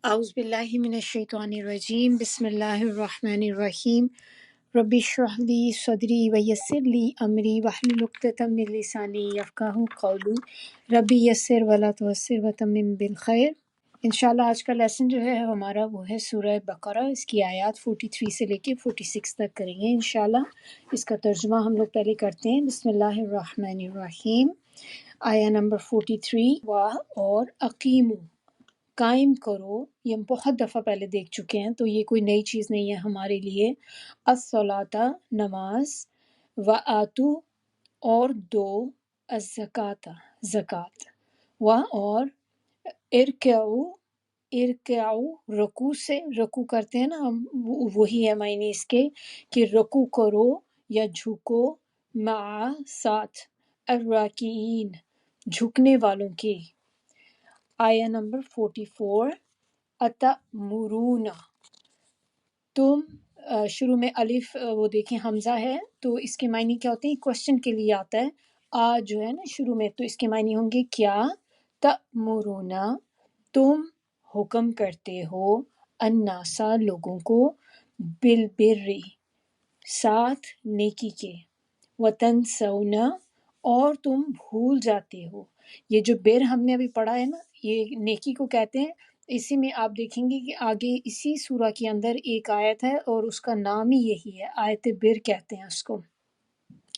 اعوذ باللہ من الشیطان الرجیم بسم اللہ الرحمن الرحیم رب اشرح لی صدری ویسر لی امری واحلل عقدۃ من لسانی یفقہوا قولی رب یسر ولا تعسر وتمم بالخیر۔ انشاءاللہ آج کا لیسن جو ہے ہمارا وہ ہے سورہ بقرہ، اس کی آیات 43 سے لے کے 46 تک کریں گے انشاءاللہ۔ اس کا ترجمہ ہم لوگ پہلے کرتے ہیں۔ بسم اللہ الرحمن الرحیم۔ آیا نمبر 43، اور اقیمو، قائم کرو، یہ ہم بہت دفعہ پہلے دیکھ چکے ہیں تو یہ کوئی نئی چیز نہیں ہے ہمارے لیے۔ الصلاۃ، نماز، وآتو، اور دو، الزکاۃ، زکوٰۃ، اور ارکعو، ارکعو، رکوع سے رکوع کرتے ہیں نا ہم، وہی ہے معنی اس کے کہ رکوع کرو یا جھکو، مع، ساتھ، الراکعین، جھکنے والوں کے۔ آیا نمبر 44، اتأمرون، تم، شروع میں الف وہ دیکھیں حمزہ ہے تو اس کے معنی کیا ہوتے ہیں؟ کوشچن کے لیے آتا ہے۔ جو ہے نا شروع میں، تو اس کے معنی ہوں گے کیا؟ تأمرون، تم حکم کرتے ہو، الناسا، لوگوں کو، بالبر، ساتھ نیکی کے، وتنسون، اور تم بھول جاتے ہو۔ یہ جو بر ہم نے ابھی پڑھا ہے نا، یہ نیکی کو کہتے ہیں۔ اسی میں آپ دیکھیں گے کہ آگے اسی سورہ کے اندر ایک آیت ہے اور اس کا نام ہی یہی ہے، آیت بر کہتے ہیں اس کو۔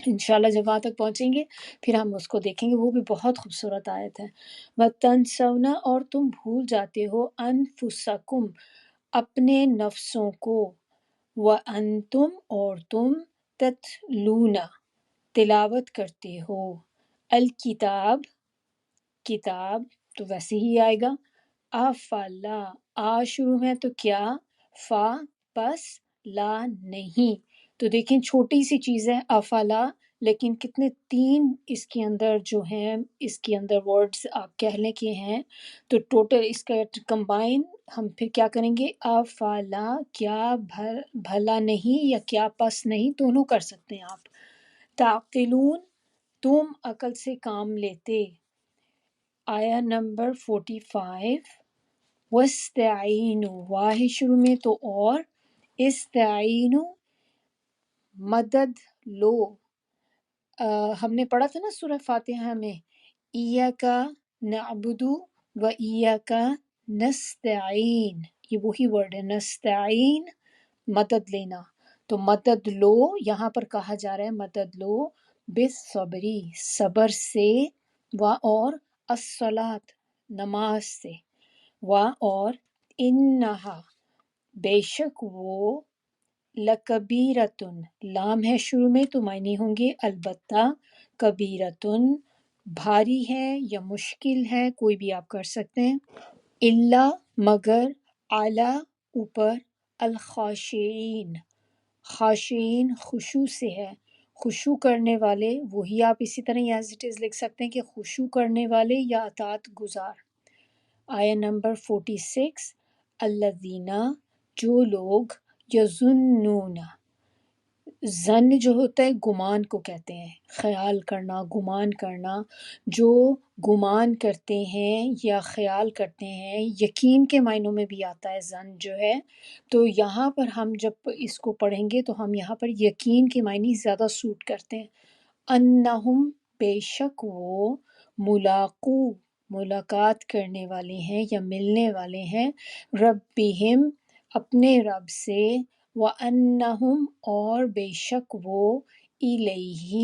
انشاءاللہ جب وہاں تک پہنچیں گے پھر ہم اس کو دیکھیں گے، وہ بھی بہت خوبصورت آیت ہے۔ وَتَنْسَوْنَ، اور تم بھول جاتے ہو، أَنفُسَكُمْ، اپنے نفسوں کو، وَأَنْتُمْ، اور تم، تَتْلُونَ، تلاوت کرتے ہو، الکتاب، کتاب، تو ویسے ہی آئے گا، افلا، شروع میں تو کیا، فا، پس، لا، نہیں۔ تو دیکھیں چھوٹی سی چیز ہے افلا، لیکن کتنے تین اس کے اندر جو ہیں، اس کے اندر ورڈز آپ کہہ لیں کہ ہیں، تو ٹوٹل اس کا کمبائن ہم پھر کیا کریں گے؟ افلا، کیا بھلا نہیں، یا کیا پس نہیں، دونوں کر سکتے ہیں آپ۔ تعقلون، تم عقل سے کام لیتے۔ آیا نمبر 45، وَاسْتَعِینُوا، واہ شروع میں تو اور، استعینوا، مدد لو۔ ہم نے پڑھا تھا نا سورہ فاتحہ میں، ایاک نعبد و ایاک نستعین، یہ وہی ورڈ ہے، نستعین، مدد لینا۔ تو مدد لو، یہاں پر کہا جا رہا ہے مدد لو، بالصبری، صبر سے، اور الصلاۃ، نماز سے، اور انہا، بے شک وہ، لکبیرتن، لام ہے شروع میں تو معنی ہوں گے البتہ، کبیرتن، بھاری ہے یا مشکل ہے، کوئی بھی آپ کر سکتے ہیں، الا، مگر، اعلی، اوپر، الخاشعین، خاشعین خشوع سے ہے، خشوع کرنے والے، وہی آپ اسی طرح ایز اٹ از لکھ سکتے ہیں کہ خشوع کرنے والے یا اطاعت گزار۔ آیا نمبر 46، الذین، جو لوگ، یظنون، ظن جو ہوتا ہے گمان کو کہتے ہیں، خیال کرنا، گمان کرنا، جو گمان کرتے ہیں یا خیال کرتے ہیں، یقین کے معنوں میں بھی آتا ہے ظن جو ہے۔ تو یہاں پر ہم جب اس کو پڑھیں گے تو ہم یہاں پر یقین کے معنی زیادہ سوٹ کرتے ہیں۔ انہم، بے شک وہ، ملاقو، ملاقات کرنے والے ہیں یا ملنے والے ہیں، ربہم، اپنے رب سے، وَأَنَّهُمْ، اور بے شک وہ، الیہ،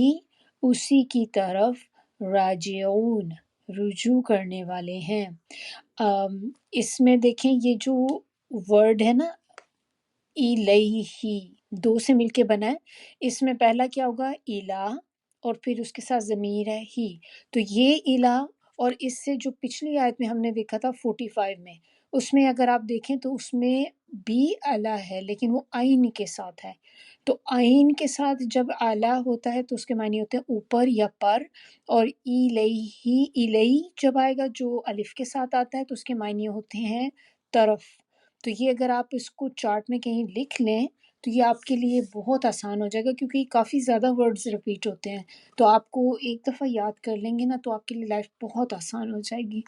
اسی کی طرف، راجعون، رجوع کرنے والے ہیں۔ اس میں دیکھیں یہ جو ورڈ ہے نا، الیہ، دو سے مل کے بنا ہے، اس میں پہلا کیا ہوگا؟ الہ، اور پھر اس کے ساتھ ضمیر ہے ہی، تو یہ الہ، اور اس سے جو پچھلی آیت میں ہم نے دیکھا تھا 45 میں، اس میں اگر آپ دیکھیں تو اس میں بھی الہ ہے لیکن وہ عین کے ساتھ ہے۔ تو عین کے ساتھ جب الہ ہوتا ہے تو اس کے معنی ہوتے ہیں اوپر یا پر، اور الیہ، الیہ جب آئے گا جو الف کے ساتھ آتا ہے تو اس کے معنی ہوتے ہیں طرف۔ تو یہ اگر آپ اس کو چارٹ میں کہیں لکھ لیں تو یہ آپ کے لیے بہت آسان ہو جائے گا، کیونکہ کافی زیادہ ورڈز ریپیٹ ہوتے ہیں، تو آپ کو ایک دفعہ یاد کر لیں گے نا تو آپ کے لیے لائف بہت آسان ہو جائے گی۔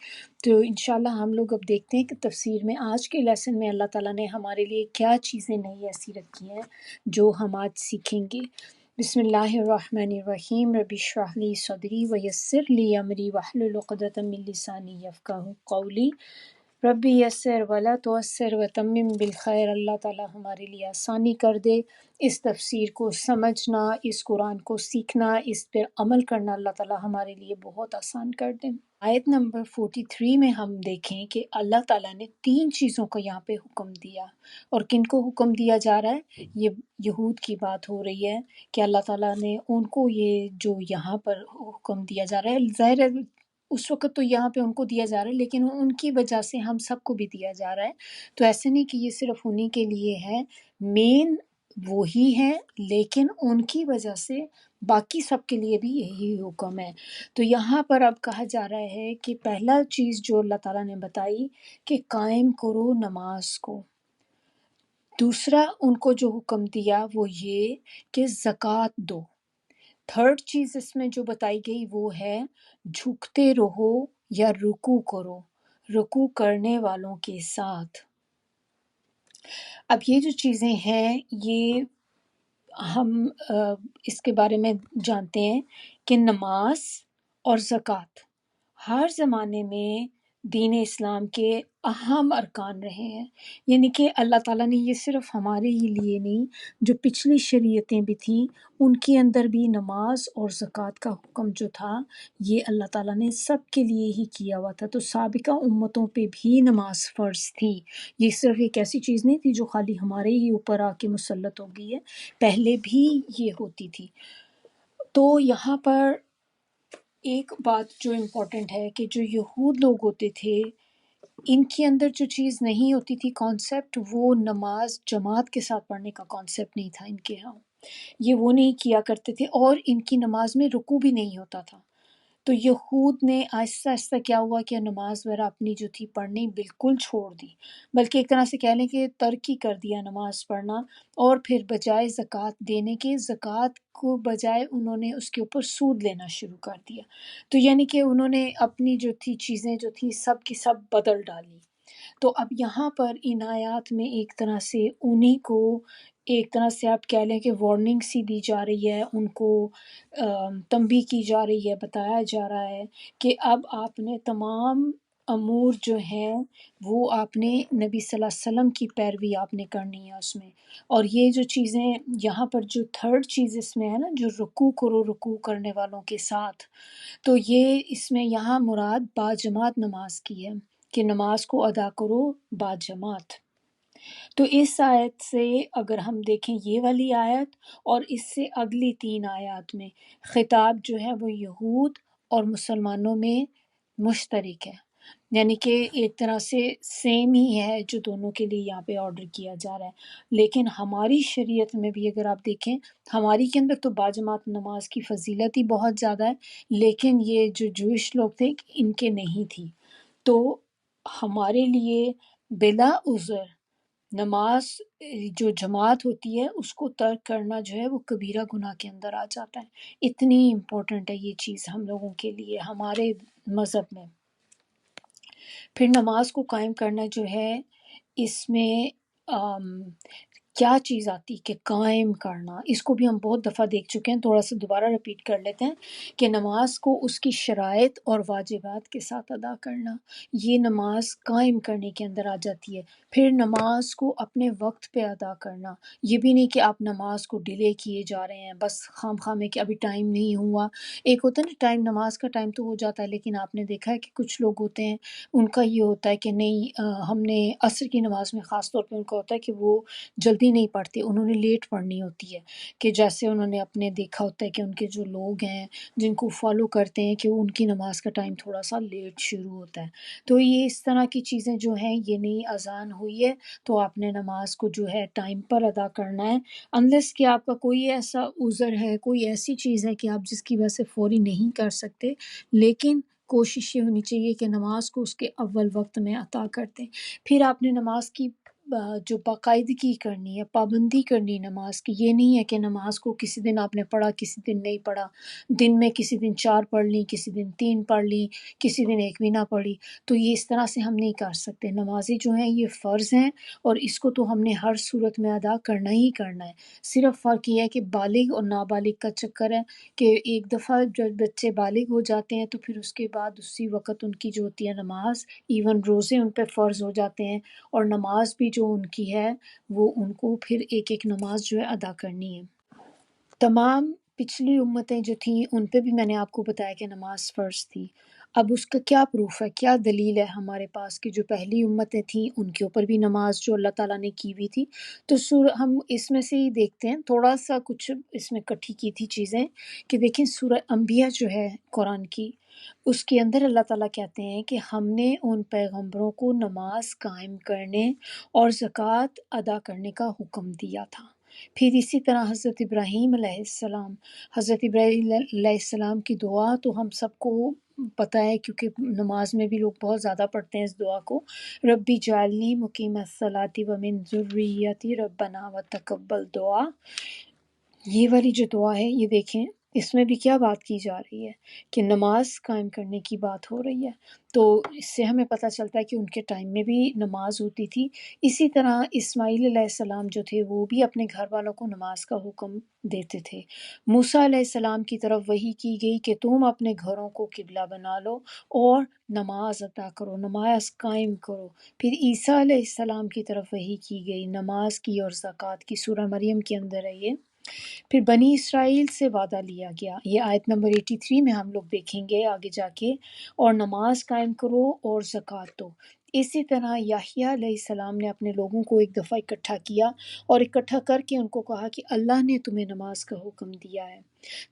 تو انشاءاللہ ہم لوگ اب دیکھتے ہیں کہ تفسیر میں آج کے لیسن میں اللہ تعالیٰ نے ہمارے لیے کیا چیزیں نئی ایسی رکھی ہیں جو ہم آج سیکھیں گے۔ بسم اللہ الرحمن الرحیم، رب اشرح لی صدری ویسر لی امری واحلل عقدۃ من لسانی یفقہوا قولی۔ ربی یسر ولا تعسر وتمم بالخیر، اللہ تعالیٰ ہمارے لیے آسانی کر دے، اس تفسیر کو سمجھنا، اس قرآن کو سیکھنا، اس پر عمل کرنا اللہ تعالیٰ ہمارے لیے بہت آسان کر دے۔ آیت نمبر 43 میں ہم دیکھیں کہ اللہ تعالیٰ نے 3 چیزوں کو یہاں پہ حکم دیا، اور کن کو حکم دیا جا رہا ہے؟ یہ یہود کی بات ہو رہی ہے کہ اللہ تعالیٰ نے ان کو یہ جو یہاں پر حکم دیا جا رہا ہے، ظاہر ہے اس وقت تو یہاں پہ ان کو دیا جا رہا ہے، لیکن ان کی وجہ سے ہم سب کو بھی دیا جا رہا ہے۔ تو ایسے نہیں کہ یہ صرف انہی کے لیے ہے، مین وہی ہے، لیکن ان کی وجہ سے باقی سب کے لیے بھی یہی حکم ہے۔ تو یہاں پر اب کہا جا رہا ہے کہ پہلا چیز جو اللہ تعالیٰ نے بتائی کہ قائم کرو نماز کو۔ دوسرا ان کو جو حکم دیا وہ یہ کہ زکوٰۃ دو۔ تھرڈ چیز اس میں جو بتائی گئی وہ ہے جھکتے رہو یا رکوع کرو، رکوع کرنے والوں کے ساتھ۔ اب یہ جو چیزیں ہیں یہ ہم اس کے بارے میں جانتے ہیں کہ نماز اور زکوٰۃ ہر زمانے میں دین اسلام کے اہم ارکان رہے ہیں، یعنی کہ اللہ تعالیٰ نے یہ صرف ہمارے ہی لیے نہیں، جو پچھلی شریعتیں بھی تھیں ان کے اندر بھی نماز اور زکوٰۃ کا حکم جو تھا یہ اللہ تعالیٰ نے سب کے لیے ہی کیا ہوا تھا۔ تو سابقہ امتوں پہ بھی نماز فرض تھی، یہ صرف ایک ایسی چیز نہیں تھی جو خالی ہمارے ہی اوپر آ کے مسلط ہو گئی ہے، پہلے بھی یہ ہوتی تھی۔ تو یہاں پر ایک بات جو امپورٹنٹ ہے کہ جو یہود لوگ ہوتے تھے ان کے اندر جو چیز نہیں ہوتی تھی کانسیپٹ، وہ نماز جماعت کے ساتھ پڑھنے کا کانسیپٹ نہیں تھا ان کے ہاں، یہ وہ نہیں کیا کرتے تھے، اور ان کی نماز میں رکوع بھی نہیں ہوتا تھا۔ تو یہود نے آہستہ آہستہ کیا ہوا کہ نماز وغیرہ اپنی جو تھی پڑھنی بالکل چھوڑ دی، بلکہ ایک طرح سے کہہ لیں کہ ترک ہی کر دیا نماز پڑھنا، اور پھر بجائے زکوٰۃ دینے کے، زکوٰۃ کو بجائے انہوں نے اس کے اوپر سود لینا شروع کر دیا۔ تو یعنی کہ انہوں نے اپنی جو تھی چیزیں جو تھی سب کی سب بدل ڈالی۔ تو اب یہاں پر ان آیات میں ایک طرح سے انہی کو ایک طرح سے آپ کہہ لیں کہ وارننگ سی دی جا رہی ہے، ان کو تنبیہ کی جا رہی ہے، بتایا جا رہا ہے کہ اب آپ نے تمام امور جو ہیں وہ آپ نے نبی صلی اللہ علیہ وسلم کی پیروی آپ نے کرنی ہے اس میں۔ اور یہ جو چیزیں یہاں پر جو تھرڈ چیز اس میں ہے نا، جو رکوع کرو رکوع کرنے والوں کے ساتھ، تو یہ اس میں یہاں مراد باجماعت نماز کی ہے کہ نماز کو ادا کرو باجماعت۔ تو اس آیت سے اگر ہم دیکھیں یہ والی آیت اور اس سے اگلی 3 آیات میں خطاب جو ہے وہ یہود اور مسلمانوں میں مشترک ہے، یعنی کہ ایک طرح سے سیم ہی ہے جو دونوں کے لیے یہاں پہ آرڈر کیا جا رہا ہے۔ لیکن ہماری شریعت میں بھی اگر آپ دیکھیں، ہماری کے اندر تو باجماعت نماز کی فضیلت ہی بہت زیادہ ہے، لیکن یہ جو جوئش لوگ تھے ان کے نہیں تھی۔ تو ہمارے لیے بلا عذر نماز جو جماعت ہوتی ہے اس کو ترک کرنا جو ہے وہ کبیرہ گناہ کے اندر آ جاتا ہے، اتنی امپورٹنٹ ہے یہ چیز ہم لوگوں کے لیے ہمارے مذہب میں۔ پھر نماز کو قائم کرنا جو ہے اس میں کیا چیز آتی کہ قائم کرنا، اس کو بھی ہم بہت دفعہ دیکھ چکے ہیں، تھوڑا سا دوبارہ رپیٹ کر لیتے ہیں کہ نماز کو اس کی شرائط اور واجبات کے ساتھ ادا کرنا، یہ نماز قائم کرنے کے اندر آ جاتی ہے۔ پھر نماز کو اپنے وقت پہ ادا کرنا، یہ بھی نہیں کہ آپ نماز کو ڈیلے کیے جا رہے ہیں بس خام خواہ میں کہ ابھی ٹائم نہیں ہوا۔ ایک ہوتا ہے نا ٹائم، نماز کا ٹائم تو ہو جاتا ہے، لیکن آپ نے دیکھا ہے کہ کچھ لوگ ہوتے ہیں ان کا یہ ہوتا ہے کہ نہیں ہم نے عصر کی نماز میں خاص طور پہ ان کا ہوتا ہے کہ وہ جلدی نہیں پڑھتے، انہوں نے لیٹ پڑھنی ہوتی ہے، کہ جیسے انہوں نے اپنے دیکھا ہوتا ہے کہ ان کے جو لوگ ہیں جن کو فالو کرتے ہیں کہ ان کی نماز کا ٹائم تھوڑا سا لیٹ شروع ہوتا ہے۔ تو یہ اس طرح کی چیزیں جو ہیں، یہ نئی اذان ہوئی ہے تو آپ نے نماز کو جو ہے ٹائم پر ادا کرنا ہے، انلیس کہ آپ کا کوئی ایسا عذر ہے، کوئی ایسی چیز ہے کہ آپ جس کی وجہ سے فوری نہیں کر سکتے، لیکن کوشش یہ ہونی چاہیے کہ نماز کو اس کے اول وقت میں عطا کر دیں۔ پھر آپ نے نماز کی جو باقاعدگی کرنی ہے، پابندی کرنی نماز کی، یہ نہیں ہے کہ نماز کو کسی دن آپ نے پڑھا کسی دن نہیں پڑھا، دن میں کسی دن 4 پڑھ لی کسی دن 3 پڑھ لی کسی دن ایک بھی نہ پڑھی، تو یہ اس طرح سے ہم نہیں کر سکتے۔ نمازی جو ہیں یہ فرض ہیں اور اس کو تو ہم نے ہر صورت میں ادا کرنا ہی کرنا ہے۔ صرف فرق یہ ہے کہ بالغ اور نابالغ کا چکر ہے کہ ایک دفعہ جب بچے بالغ ہو جاتے ہیں تو پھر اس کے بعد اسی وقت ان کی جو ہوتی ہے نماز، ایون روزے ان پہ فرض ہو جاتے ہیں، اور نماز بھی جو ان کی ہے وہ ان کو پھر ایک ایک نماز جو ہے ادا کرنی ہے۔ تمام پچھلی امتیں جو تھیں ان پہ بھی میں نے آپ کو بتایا کہ نماز فرض تھی۔ اب اس کا کیا پروف ہے، کیا دلیل ہے ہمارے پاس کہ جو پہلی امتیں تھیں ان کے اوپر بھی نماز جو اللہ تعالیٰ نے کی ہوئی تھی؟ تو ہم اس میں سے ہی دیکھتے ہیں، تھوڑا سا کچھ اس میں کٹھی کی تھی چیزیں، کہ دیکھیں سورہ انبیاء جو ہے قرآن کی، اس کے اندر اللہ تعالیٰ کہتے ہیں کہ ہم نے ان پیغمبروں کو نماز قائم کرنے اور زکوٰۃ ادا کرنے کا حکم دیا تھا۔ پھر اسی طرح حضرت ابراہیم علیہ السلام، حضرت ابراہیم علیہ السلام کی دعا تو ہم سب کو پتہ ہے، کیونکہ نماز میں بھی لوگ بہت زیادہ پڑھتے ہیں اس دعا کو، ربی جعلنی مقیم الصلاۃ ومن ذریتی ربنا وتقبل دعا۔ یہ والی جو دعا ہے یہ دیکھیں اس میں بھی کیا بات کی جا رہی ہے کہ نماز قائم کرنے کی بات ہو رہی ہے، تو اس سے ہمیں پتہ چلتا ہے کہ ان کے ٹائم میں بھی نماز ہوتی تھی۔ اسی طرح اسماعیل علیہ السلام جو تھے وہ بھی اپنے گھر والوں کو نماز کا حکم دیتے تھے۔ موسیٰ علیہ السلام کی طرف وحی کی گئی کہ تم اپنے گھروں کو قبلہ بنا لو اور نماز ادا کرو، نماز قائم کرو۔ پھر عیسیٰ علیہ السلام کی طرف وحی کی گئی نماز کی اور زکوٰۃ کی، سورہ مریم کے اندر ہے یہ۔ پھر بنی اسرائیل سے وعدہ لیا گیا، یہ آیت نمبر 83 میں ہم لوگ دیکھیں گے آگے جا کے، اور نماز قائم کرو اور زکوٰۃ دو۔ اسی طرح یحییٰ علیہ السلام نے اپنے لوگوں کو ایک دفعہ اکٹھا کیا اور اکٹھا کر کے ان کو کہا کہ اللہ نے تمہیں نماز کا حکم دیا ہے۔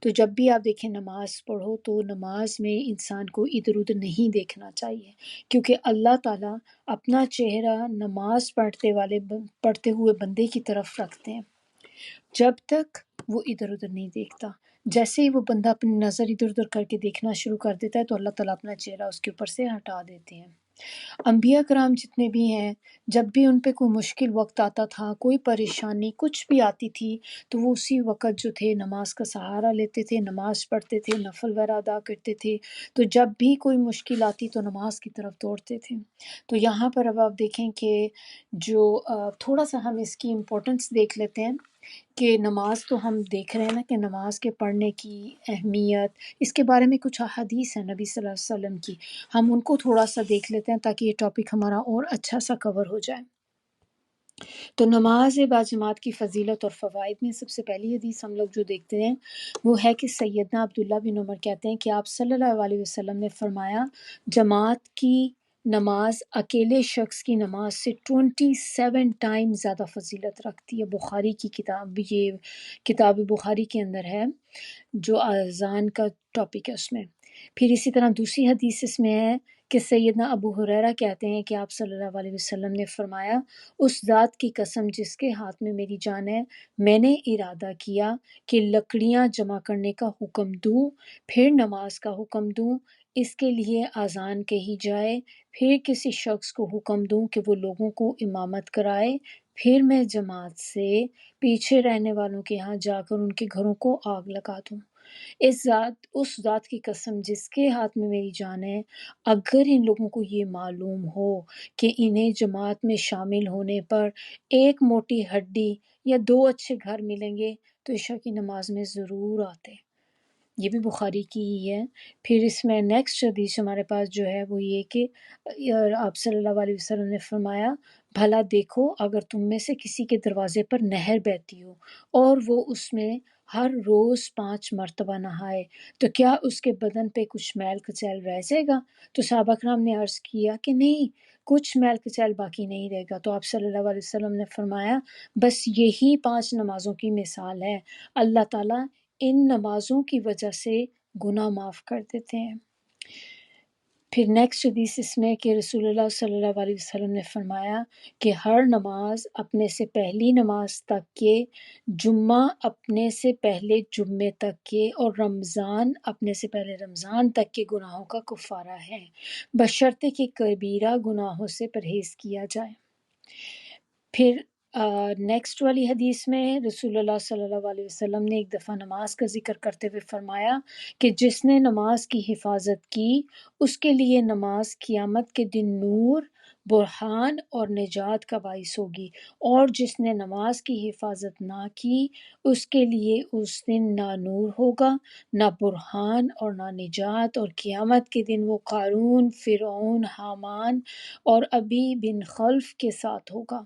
تو جب بھی آپ دیکھیں نماز پڑھو تو نماز میں انسان کو ادھر ادھر نہیں دیکھنا چاہیے، کیونکہ اللہ تعالیٰ اپنا چہرہ نماز پڑھتے ہوئے بندے کی طرف رکھتے ہیں جب تک وہ ادھر ادھر نہیں دیکھتا۔ جیسے ہی وہ بندہ اپنی نظر ادھر ادھر کر کے دیکھنا شروع کر دیتا ہے تو اللہ تعالیٰ اپنا چہرہ اس کے اوپر سے ہٹا دیتے ہیں۔ انبیاء کرام جتنے بھی ہیں، جب بھی ان پہ کوئی مشکل وقت آتا تھا، کوئی پریشانی کچھ بھی آتی تھی، تو وہ اسی وقت جو تھے نماز کا سہارا لیتے تھے، نماز پڑھتے تھے، نفل وغیرہ ادا کرتے تھے۔ تو جب بھی کوئی مشکل آتی تو نماز کی طرف دوڑتے تھے۔ تو یہاں پر اب آپ دیکھیں کہ جو تھوڑا سا ہم اس کی امپورٹنس دیکھ لیتے ہیں کہ نماز تو ہم دیکھ رہے ہیں نا کہ نماز کے پڑھنے کی اہمیت، اس کے بارے میں کچھ احادیث ہیں نبی صلی اللہ علیہ وسلم کی، ہم ان کو تھوڑا سا دیکھ لیتے ہیں تاکہ یہ ٹاپک ہمارا اور اچھا سا کور ہو جائے۔ تو نماز باجماعت کی فضیلت اور فوائد میں سب سے پہلی حدیث ہم لوگ جو دیکھتے ہیں وہ ہے کہ سیدنا عبداللہ بن عمر کہتے ہیں کہ آپ صلی اللہ علیہ وسلم نے فرمایا، جماعت کی نماز اکیلے شخص کی نماز سے 27 ٹائم زیادہ فضیلت رکھتی ہے۔ بخاری کی کتاب، یہ کتاب بخاری کے اندر ہے جو اذان کا ٹاپک ہے اس میں۔ پھر اسی طرح دوسری حدیث اس میں ہے کہ سیدنا ابو ہریرہ کہتے ہیں کہ آپ صلی اللہ علیہ وسلم نے فرمایا، اس ذات کی قسم جس کے ہاتھ میں میری جان ہے، میں نے ارادہ کیا کہ لکڑیاں جمع کرنے کا حکم دوں، پھر نماز کا حکم دوں، اس کے لیے اذان کہی جائے، پھر کسی شخص کو حکم دوں کہ وہ لوگوں کو امامت کرائے، پھر میں جماعت سے پیچھے رہنے والوں کے ہاں جا کر ان کے گھروں کو آگ لگا دوں۔ اس ذات کی قسم جس کے ہاتھ میں میری جان ہے، اگر ان لوگوں کو یہ معلوم ہو کہ انہیں جماعت میں شامل ہونے پر ایک موٹی ہڈی یا 2 اچھے گھر ملیں گے تو عشاء کی نماز میں ضرور آتے۔ یہ بھی بخاری کی ہی ہے۔ پھر اس میں نیکسٹ حدیث ہمارے پاس جو ہے وہ یہ کہ آپ صلی اللہ علیہ وسلم نے فرمایا، بھلا دیکھو اگر تم میں سے کسی کے دروازے پر نہر بہتی ہو اور وہ اس میں ہر روز 5 مرتبہ نہائے تو کیا اس کے بدن پہ کچھ میل کچیل رہ جائے گا؟ تو صحابہ کرام نے عرض کیا کہ نہیں، کچھ میل کچیل باقی نہیں رہے گا۔ تو آپ صلی اللہ علیہ وسلم نے فرمایا، بس یہی 5 نمازوں کی مثال ہے، اللہ تعالیٰ ان نمازوں کی وجہ سے گناہ معاف کر دیتے ہیں۔ پھر نیکسٹ حدیث اس میں کہ رسول اللہ صلی اللہ علیہ وسلم نے فرمایا کہ ہر نماز اپنے سے پہلی نماز تک کے، جمعہ اپنے سے پہلے جمعے تک کے، اور رمضان اپنے سے پہلے رمضان تک کے گناہوں کا کفارہ ہے، بشرطے کہ کبیرہ گناہوں سے پرہیز کیا جائے۔ پھر نیکسٹ والی حدیث میں رسول اللہ صلی اللہ علیہ وسلم نے ایک دفعہ نماز کا ذکر کرتے ہوئے فرمایا کہ جس نے نماز کی حفاظت کی اس کے لیے نماز قیامت کے دن نور، برہان اور نجات کا باعث ہوگی، اور جس نے نماز کی حفاظت نہ کی اس کے لیے اس دن نہ نور ہوگا، نہ برہان اور نہ نجات، اور قیامت کے دن وہ قارون، فرعون، حامان اور ابی بن خلف کے ساتھ ہوگا۔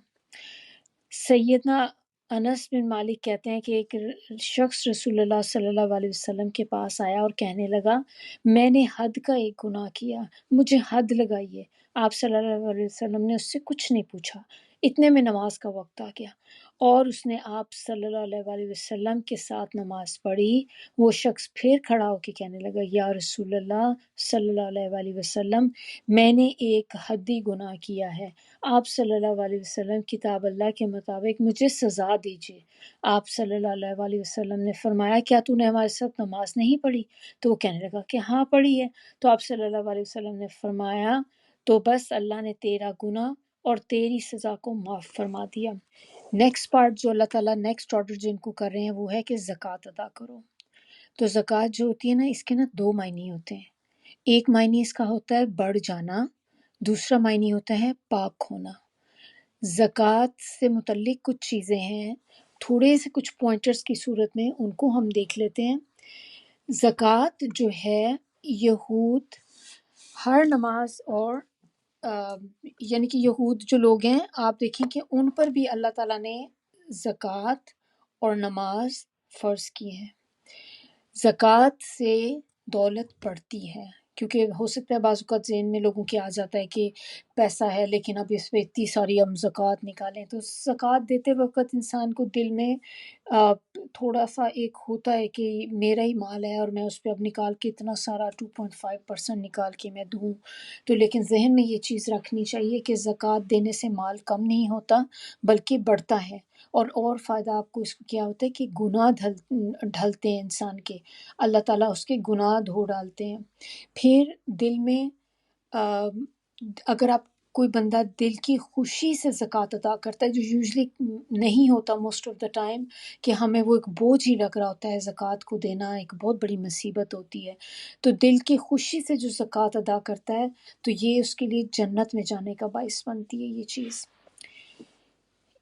سیدنا انس بن مالک کہتے ہیں کہ ایک شخص رسول اللہ صلی اللہ علیہ وسلم کے پاس آیا اور کہنے لگا، میں نے حد کا ایک گناہ کیا، مجھے حد لگائیے۔ آپ صلی اللہ علیہ وسلم نے اس سے کچھ نہیں پوچھا، اتنے میں نماز کا وقت آ گیا اور اس نے آپ صلی اللہ علیہ وسلم کے ساتھ نماز پڑھی۔ وہ شخص پھر کھڑا ہو کے کہنے لگا، یا رسول اللہ صلی اللہ علیہ وسلم، میں نے ایک حدی گناہ کیا ہے۔ آپ صلی اللہ علیہ وسلم کتاب اللہ کے مطابق مجھے سزا دیجیے۔ آپ صلی اللہ علیہ وسلم نے فرمایا، کیا تو نے ہمارے ساتھ نماز نہیں پڑھی؟ تو وہ کہنے لگا کہ ہاں پڑھی ہے۔ تو آپ صلی اللہ علیہ وسلم نے فرمایا، تو بس اللہ نے تیرا گناہ اور تیری سزا کو معاف فرما دیا۔ نیکسٹ پارٹ جو اللہ تعالیٰ نیکسٹ آرڈر جن کو کر رہے ہیں وہ ہے کہ زکوٰۃ ادا کرو۔ تو زکوٰۃ جو ہوتی ہے نا، اس کے نا دو معنی ہوتے ہیں۔ ایک معنی اس کا ہوتا ہے بڑھ جانا، دوسرا معنی ہوتا ہے پاک ہونا۔ زکوٰۃ سے متعلق کچھ چیزیں ہیں، تھوڑے سے کچھ پوائنٹرز کی صورت میں ان کو ہم دیکھ لیتے ہیں۔ زکوٰۃ جو ہے، یہود ہر نماز اور یعنی کہ یہود جو لوگ ہیں، آپ دیکھیں کہ ان پر بھی اللہ تعالیٰ نے زکوٰۃ اور نماز فرض کی ہیں۔ زکوٰۃ سے دولت بڑھتی ہے، کیونکہ ہو سکتا ہے بعض اوقات ذہن میں لوگوں کے آ جاتا ہے کہ پیسہ ہے لیکن اب اس پہ اتنی ساری ہم زکوٰۃ نکالیں، تو زکوٰۃ دیتے وقت انسان کو دل میں تھوڑا سا ایک ہوتا ہے کہ میرا ہی مال ہے اور میں اس پہ اب نکال کے اتنا سارا 2.5% نکال کے میں دوں۔ تو لیکن ذہن میں یہ چیز رکھنی چاہیے کہ زکوٰۃ دینے سے مال کم نہیں ہوتا بلکہ بڑھتا ہے، اور فائدہ آپ کو اس کو کیا ہوتا ہے کہ گناہ ڈھلتے ہیں انسان کے، اللہ تعالیٰ اس کے گناہ دھو ڈالتے ہیں۔ پھر دل میں اگر آپ کوئی بندہ دل کی خوشی سے زکوٰۃ ادا کرتا ہے، جو یوزلی نہیں ہوتا موسٹ آف دا ٹائم، کہ ہمیں وہ ایک بوجھ ہی لگ رہا ہوتا ہے، زکوٰۃ کو دینا ایک بہت بڑی مصیبت ہوتی ہے، تو دل کی خوشی سے جو زکوٰۃ ادا کرتا ہے تو یہ اس کے لیے جنت میں جانے کا باعث بنتی ہے یہ چیز۔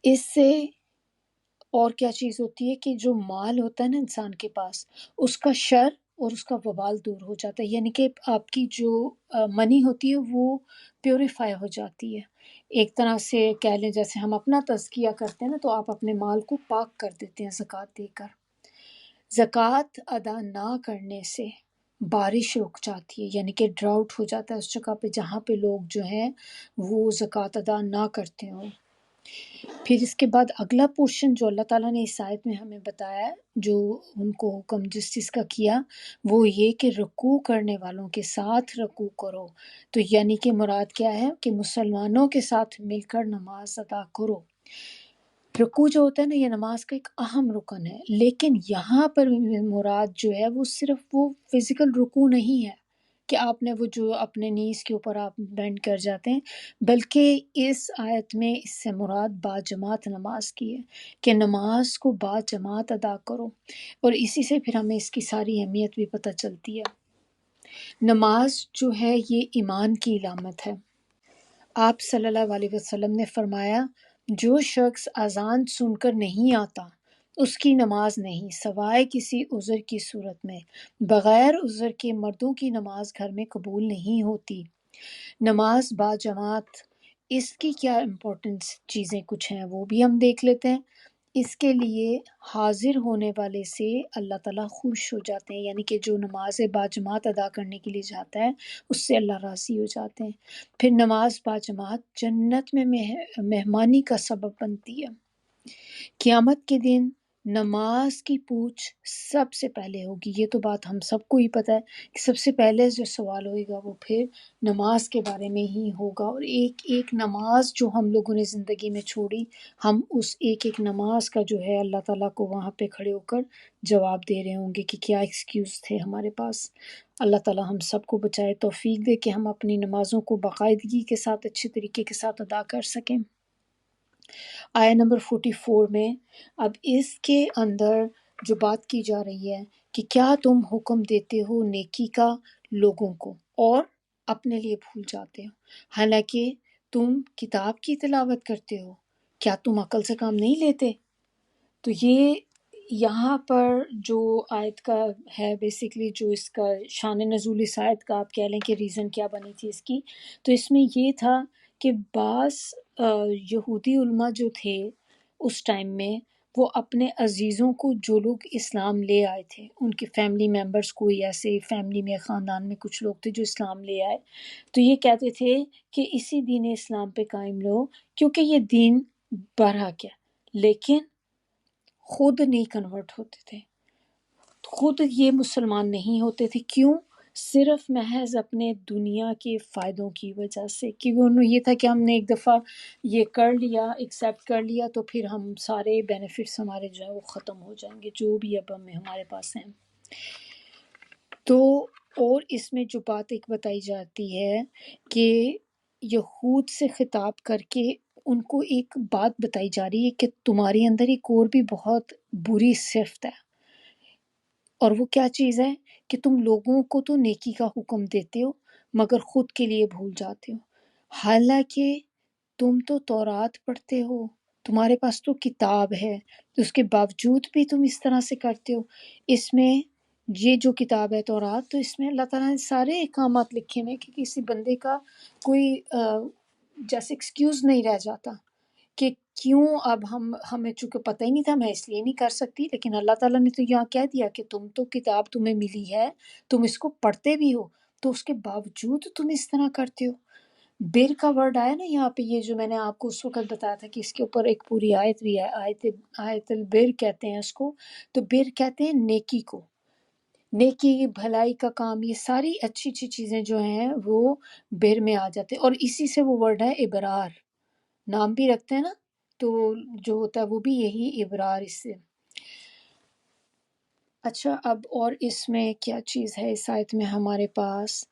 اس سے اور کیا چیز ہوتی ہے کہ جو مال ہوتا ہے نا انسان کے پاس، اس کا شر اور اس کا وبال دور ہو جاتا ہے، یعنی کہ آپ کی جو منی ہوتی ہے وہ پیوریفائی ہو جاتی ہے۔ ایک طرح سے کہہ لیں جیسے ہم اپنا تزکیہ کرتے ہیں نا، تو آپ اپنے مال کو پاک کر دیتے ہیں زکوٰۃ دے کر۔ زکوٰۃ ادا نہ کرنے سے بارش رک جاتی ہے، یعنی کہ ڈراؤٹ ہو جاتا ہے اس جگہ پہ جہاں پہ لوگ جو ہیں وہ زکوٰۃ ادا نہ کرتے ہوں۔ پھر اس کے بعد اگلا پورشن جو اللہ تعالیٰ نے اس آیت میں ہمیں بتایا ہے، جو ان کو حکم جس چیز کا کیا، وہ یہ کہ رکوع کرنے والوں کے ساتھ رکوع کرو۔ تو یعنی کہ مراد کیا ہے کہ مسلمانوں کے ساتھ مل کر نماز ادا کرو۔ رکوع جو ہوتا ہے نا، یہ نماز کا ایک اہم رکن ہے، لیکن یہاں پر مراد جو ہے وہ صرف وہ فزیکل رکوع نہیں ہے کہ آپ نے وہ جو اپنے نیز کے اوپر آپ بینڈ کر جاتے ہیں، بلکہ اس آیت میں اس سے مراد باجماعت نماز کی ہے کہ نماز کو باجماعت ادا کرو، اور اسی سے پھر ہمیں اس کی ساری اہمیت بھی پتہ چلتی ہے۔ نماز جو ہے یہ ایمان کی علامت ہے۔ آپ صلی اللہ علیہ وسلم نے فرمایا، جو شخص اذان سن کر نہیں آتا اس کی نماز نہیں، سوائے کسی عذر کی صورت میں۔ بغیر عذر کے مردوں کی نماز گھر میں قبول نہیں ہوتی۔ نماز با جماعت، اس کی کیا امپورٹنس چیزیں کچھ ہیں وہ بھی ہم دیکھ لیتے ہیں۔ اس کے لیے حاضر ہونے والے سے اللہ تعالیٰ خوش ہو جاتے ہیں، یعنی کہ جو نماز با جماعت ادا کرنے کے لیے جاتا ہے اس سے اللہ راضی ہو جاتے ہیں۔ پھر نماز با جماعت جنت میں مہمانی کا سبب بنتی ہے۔ قیامت کے دن نماز کی پوچھ سب سے پہلے ہوگی، یہ تو بات ہم سب کو ہی پتہ ہے کہ سب سے پہلے جو سوال ہوئے گا وہ پھر نماز کے بارے میں ہی ہوگا، اور ایک ایک نماز جو ہم لوگوں نے زندگی میں چھوڑی، ہم اس ایک ایک نماز کا جو ہے اللہ تعالیٰ کو وہاں پہ کھڑے ہو کر جواب دے رہے ہوں گے کہ کیا ایکسکیوز تھے ہمارے پاس۔ اللہ تعالیٰ ہم سب کو بچائے، توفیق دے کہ ہم اپنی نمازوں کو باقاعدگی کے ساتھ اچھے طریقے کے ساتھ ادا کر سکیں۔ آیا نمبر 44 میں اب اس کے اندر جو بات کی جا رہی ہے کہ کیا تم حکم دیتے ہو نیکی کا لوگوں کو اور اپنے لیے بھول جاتے ہو، حالانکہ تم کتاب کی تلاوت کرتے ہو، کیا تم عقل سے کام نہیں لیتے؟ تو یہ یہاں پر جو آیت کا ہے بیسیکلی، جو اس کا شان نزول اس آیت کا آپ کہہ لیں کہ ریزن کیا بنی تھی اس کی، تو اس میں یہ تھا کہ بعض یہودی علماء جو تھے اس ٹائم میں، وہ اپنے عزیزوں کو، جو لوگ اسلام لے آئے تھے، ان کے فیملی ممبرس، کوئی ایسے فیملی میں خاندان میں کچھ لوگ تھے جو اسلام لے آئے، تو یہ کہتے تھے کہ اسی دین اسلام پہ قائم رہو کیونکہ یہ دین برحق ہے، لیکن خود نہیں کنورٹ ہوتے تھے، خود یہ مسلمان نہیں ہوتے تھے۔ کیوں؟ صرف محض اپنے دنیا کے فائدوں کی وجہ سے، کیونکہ انہوں یہ تھا کہ ہم نے ایک دفعہ یہ کر لیا، ایکسیپٹ کر لیا، تو پھر ہم سارے بینیفٹس ہمارے جو ہے وہ ختم ہو جائیں گے جو بھی اب ہمارے پاس ہیں۔ تو اور اس میں جو بات ایک بتائی جاتی ہے کہ یہود سے خطاب کر کے ان کو ایک بات بتائی جا رہی ہے کہ تمہارے اندر ایک اور بھی بہت بری صفت ہے، اور وہ کیا چیز ہے کہ تم لوگوں کو تو نیکی کا حکم دیتے ہو مگر خود کے لیے بھول جاتے ہو، حالانکہ تم تو تورات پڑھتے ہو، تمہارے پاس تو کتاب ہے، تو اس کے باوجود بھی تم اس طرح سے کرتے ہو۔ اس میں یہ جو کتاب ہے تورات، تو اس میں اللہ تعالیٰ نے سارے احکامات لکھے ہوئے ہیں کہ کسی بندے کا کوئی جیسے ایکسکیوز نہیں رہ جاتا کہ کیوں اب ہمیں چونکہ پتہ ہی نہیں تھا، میں اس لیے نہیں کر سکتی، لیکن اللہ تعالیٰ نے تو یہاں کہہ دیا کہ تم تو کتاب تمہیں ملی ہے، تم اس کو پڑھتے بھی ہو، تو اس کے باوجود تم اس طرح کرتے ہو۔ بر کا ورڈ آیا نا یہاں پہ، یہ جو میں نے آپ کو اس وقت بتایا تھا کہ اس کے اوپر ایک پوری آیت بھی ہے، آیت البر کہتے ہیں اس کو، تو بر کہتے ہیں نیکی کو، نیکی بھلائی کا کام، یہ ساری اچھی اچھی چیزیں جو ہیں وہ بر میں آ جاتے ہیں، اور اسی سے وہ ورڈ ہے ابرار، نام بھی رکھتے ہیں نا، تو جو ہوتا ہے وہ بھی یہی ابرار اس سے۔ اچھا، اب اور اس میں کیا چیز ہے اس آیت میں ہمارے پاس؟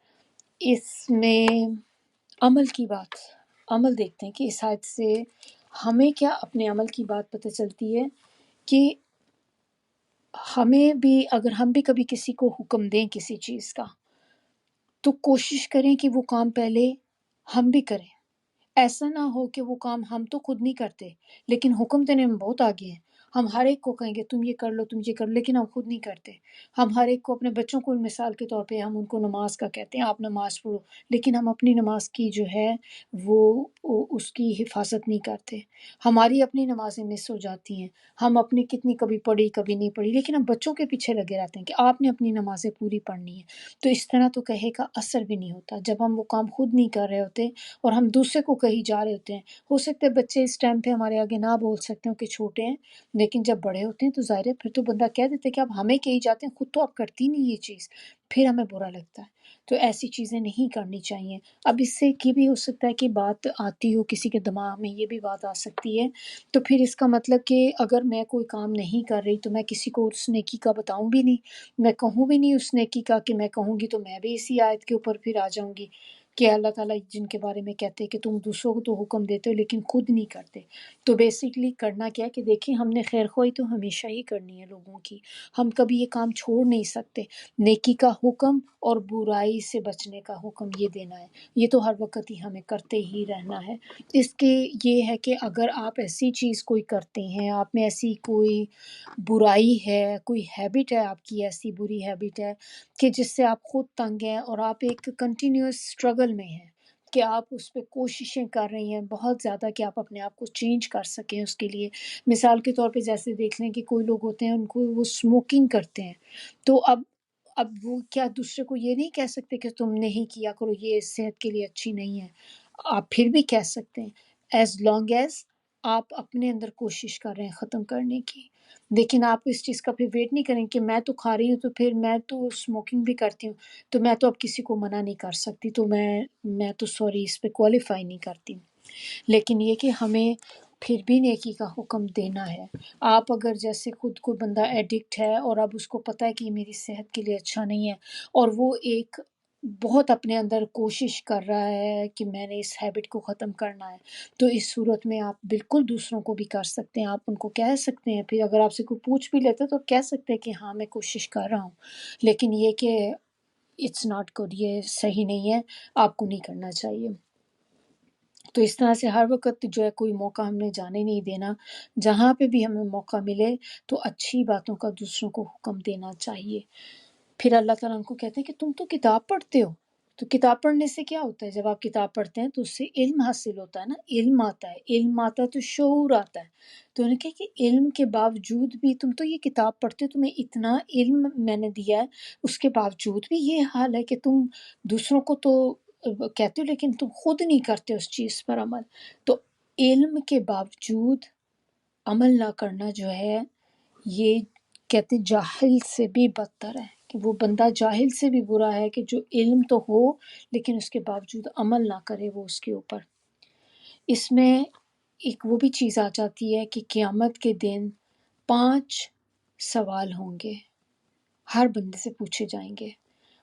اس میں عمل کی بات، عمل دیکھتے ہیں کہ اس آیت سے ہمیں کیا اپنے عمل کی بات پتہ چلتی ہے کہ ہمیں بھی، اگر ہم بھی کبھی کسی کو حکم دیں کسی چیز کا، تو کوشش کریں کہ وہ کام پہلے ہم بھی کریں، ایسا نہ ہو کہ وہ کام ہم تو خود نہیں کرتے لیکن حکم دینے میں بہت آگے ہیں، ہم ہر ایک کو کہیں گے تم یہ کر لو، تم یہ کر لو، لیکن ہم خود نہیں کرتے۔ ہم ہر ایک کو، اپنے بچوں کو مثال کے طور پہ ہم ان کو نماز کا کہتے ہیں، آپ نماز پڑھو، لیکن ہم اپنی نماز کی جو ہے وہ اس کی حفاظت نہیں کرتے، ہماری اپنی نمازیں مس ہو جاتی ہیں، ہم اپنی کتنی کبھی پڑھی کبھی نہیں پڑھی، لیکن ہم بچوں کے پیچھے لگے رہتے ہیں کہ آپ نے اپنی نمازیں پوری پڑھنی ہے۔ تو اس طرح تو کہے کا اثر بھی نہیں ہوتا جب ہم وہ کام خود نہیں کر رہے ہوتے اور ہم دوسرے کو کہیں جا رہے ہوتے ہیں۔ ہو سکتا ہے بچے اس ٹائم پہ ہمارے آگے نہ بول سکتے ہوں کہ چھوٹے ہیں، لیکن جب بڑے ہوتے ہیں تو ظاہر ہے پھر تو بندہ کہہ دیتے کہ اب ہمیں کہیں جاتے ہیں، خود تو آپ کرتی نہیں یہ چیز، پھر ہمیں برا لگتا ہے۔ تو ایسی چیزیں نہیں کرنی چاہیے۔ اب اس سے یہ بھی ہو سکتا ہے کہ بات آتی ہو کسی کے دماغ میں، یہ بھی بات آ سکتی ہے، تو پھر اس کا مطلب کہ اگر میں کوئی کام نہیں کر رہی تو میں کسی کو اس نیکی کا بتاؤں بھی نہیں، میں کہوں بھی نہیں اس نیکی کا، کہ میں کہوں گی تو میں بھی اسی آیت کے اوپر پھر آ جاؤں گی کہ اللہ تعالیٰ جن کے بارے میں کہتے ہیں کہ تم دوسروں کو تو حکم دیتے ہو لیکن خود نہیں کرتے۔ تو بیسیکلی کرنا کیا ہے کہ دیکھیں، ہم نے خیر خواہی تو ہمیشہ ہی کرنی ہے لوگوں کی، ہم کبھی یہ کام چھوڑ نہیں سکتے، نیکی کا حکم اور برائی سے بچنے کا حکم یہ دینا ہے، یہ تو ہر وقت ہی ہمیں کرتے ہی رہنا ہے۔ اس کے یہ ہے کہ اگر آپ ایسی چیز کوئی کرتے ہیں، آپ میں ایسی کوئی برائی ہے، کوئی ہیبٹ ہے آپ کی، ایسی بری ہیبٹ ہے کہ جس سے آپ خود تنگ ہیں اور آپ ایک کنٹینیوس اسٹرگل میں ہیں کہ آپ اس پہ کوششیں کر رہی ہیں بہت زیادہ کہ آپ اپنے آپ کو چینج کر سکیں اس کے لیے۔ مثال کے طور پہ جیسے دیکھ لیں کہ کوئی لوگ ہوتے ہیں، ان کو وہ اسموکنگ کرتے ہیں، تو اب وہ کیا دوسرے کو یہ نہیں کہہ سکتے کہ تم نہیں کیا کرو، یہ صحت کے لیے اچھی نہیں ہے؟ آپ پھر بھی کہہ سکتے ہیں، ایز لانگ ایز آپ اپنے اندر کوشش کر رہے ہیں ختم کرنے کی، لیکن آپ اس چیز کا پھر ویٹ نہیں کریں کہ میں تو کھا رہی ہوں تو پھر میں تو اسموکنگ بھی کرتی ہوں تو میں تو اب کسی کو منع نہیں کر سکتی، تو میں تو سوری اس پہ کوالیفائی نہیں کرتی۔ لیکن یہ کہ ہمیں پھر بھی نیکی کا حکم دینا ہے۔ آپ اگر جیسے خود کو بندہ ایڈکٹ ہے اور اب اس کو پتہ ہے کہ یہ میری صحت کے لیے اچھا نہیں ہے، اور وہ ایک بہت اپنے اندر کوشش کر رہا ہے کہ میں نے اس ہیبٹ کو ختم کرنا ہے، تو اس صورت میں آپ بالکل دوسروں کو بھی کر سکتے ہیں، آپ ان کو کہہ سکتے ہیں، پھر اگر آپ سے کوئی پوچھ بھی لیتے تو کہہ سکتے ہیں کہ ہاں میں کوشش کر رہا ہوں، لیکن یہ کہ اٹس ناٹ گڈ، یہ صحیح نہیں ہے، آپ کو نہیں کرنا چاہیے۔ تو اس طرح سے ہر وقت جو ہے کوئی موقع ہم نے جانے نہیں دینا، جہاں پہ بھی ہمیں موقع ملے تو اچھی باتوں کا دوسروں کو حکم دینا چاہیے۔ پھر اللہ تعالیٰ ان کو کہتے ہیں کہ تم تو کتاب پڑھتے ہو، تو کتاب پڑھنے سے کیا ہوتا ہے؟ جب آپ کتاب پڑھتے ہیں تو اس سے علم حاصل ہوتا ہے نا، علم آتا ہے، علم آتا ہے تو شعور آتا ہے۔ تو انہوں نے کہا کہ علم کے باوجود بھی تم تو یہ کتاب پڑھتے ہو، تمہیں اتنا علم میں نے دیا ہے، اس کے باوجود بھی یہ حال ہے کہ تم دوسروں کو تو کہتے ہو لیکن تم خود نہیں کرتے اس چیز پر عمل۔ تو علم کے باوجود عمل نہ کرنا جو ہے، یہ کہتے ہیں جاہل سے بھی بدتر ہے، کہ وہ بندہ جاہل سے بھی برا ہے کہ جو علم تو ہو لیکن اس کے باوجود عمل نہ کرے وہ اس کے اوپر۔ اس میں ایک وہ بھی چیز آ جاتی ہے کہ قیامت کے دن 5 سوال ہوں گے، ہر بندے سے پوچھے جائیں گے،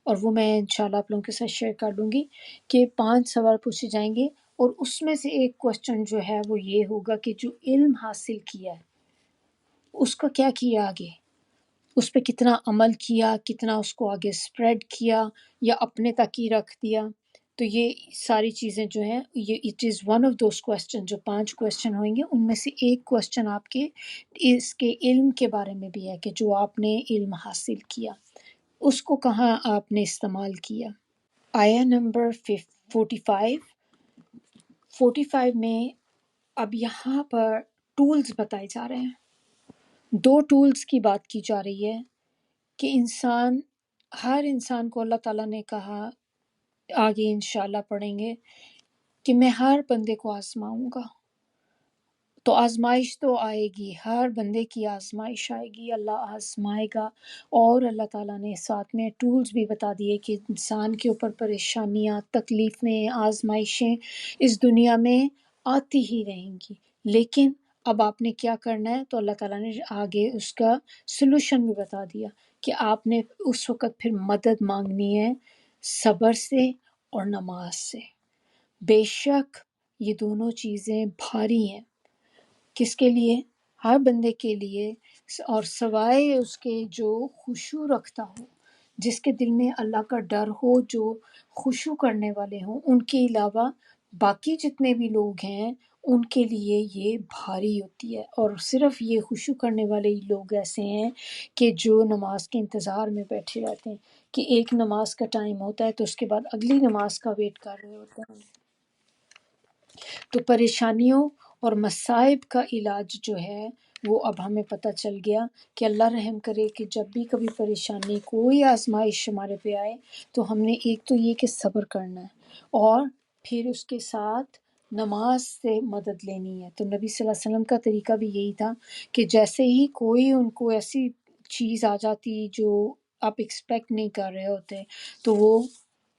اور وہ میں انشاءاللہ آپ لوگوں کے ساتھ شیئر کر لوں گی کہ 5 سوال پوچھے جائیں گے، اور اس میں سے ایک کوشچن جو ہے وہ یہ ہوگا کہ جو علم حاصل کیا ہے اس کا کیا کیا آگے، اس پہ کتنا عمل کیا، کتنا اس کو آگے سپریڈ کیا یا اپنے تک ہی رکھ دیا۔ تو یہ ساری چیزیں جو ہیں، یہ it is one of those question, جو 5 کوسچن ہوئیں گے ان میں سے ایک کوسچن آپ کے اس کے علم کے بارے میں بھی ہے کہ جو آپ نے علم حاصل کیا اس کو کہاں آپ نے استعمال کیا۔ آیا نمبر 45، 45 میں اب یہاں پر ٹولز بتائے جا رہے ہیں، 2 ٹولز کی بات کی جا رہی ہے کہ ہر انسان کو اللہ تعالیٰ نے کہا، آگے انشاءاللہ پڑھیں گے، کہ میں ہر بندے کو آزماؤں گا۔ تو آزمائش تو آئے گی، ہر بندے کی آزمائش آئے گی، اللہ آزمائے گا، اور اللہ تعالیٰ نے ساتھ میں ٹولز بھی بتا دیے کہ انسان کے اوپر پریشانیاں، تکلیفیں، آزمائشیں اس دنیا میں آتی ہی رہیں گی، لیکن اب آپ نے کیا کرنا ہے؟ تو اللہ تعالیٰ نے آگے اس کا سلوشن بھی بتا دیا کہ آپ نے اس وقت پھر مدد مانگنی ہے صبر سے اور نماز سے۔ بے شک یہ دونوں چیزیں بھاری ہیں، کس کے لیے؟ ہر بندے کے لیے، اور سوائے اس کے جو خشوع رکھتا ہو، جس کے دل میں اللہ کا ڈر ہو، جو خشوع کرنے والے ہوں، ان کے علاوہ باقی جتنے بھی لوگ ہیں ان کے لیے یہ بھاری ہوتی ہے۔ اور صرف یہ خشوع کرنے والے ہی لوگ ایسے ہیں کہ جو نماز کے انتظار میں بیٹھے رہتے ہیں، کہ ایک نماز کا ٹائم ہوتا ہے تو اس کے بعد اگلی نماز کا ویٹ کر رہے ہوتے ہیں۔ تو پریشانیوں اور مصائب کا علاج جو ہے وہ اب ہمیں پتہ چل گیا کہ اللہ رحم کرے کہ جب بھی کبھی پریشانی، کوئی آزمائش ہمارے پہ آئے تو ہم نے ایک تو یہ کہ صبر کرنا ہے، اور پھر اس کے ساتھ نماز سے مدد لینی ہے۔ تو نبی صلی اللہ علیہ وسلم کا طریقہ بھی یہی تھا کہ جیسے ہی کوئی ان کو ایسی چیز آ جاتی جو آپ ایکسپیکٹ نہیں کر رہے ہوتے تو وہ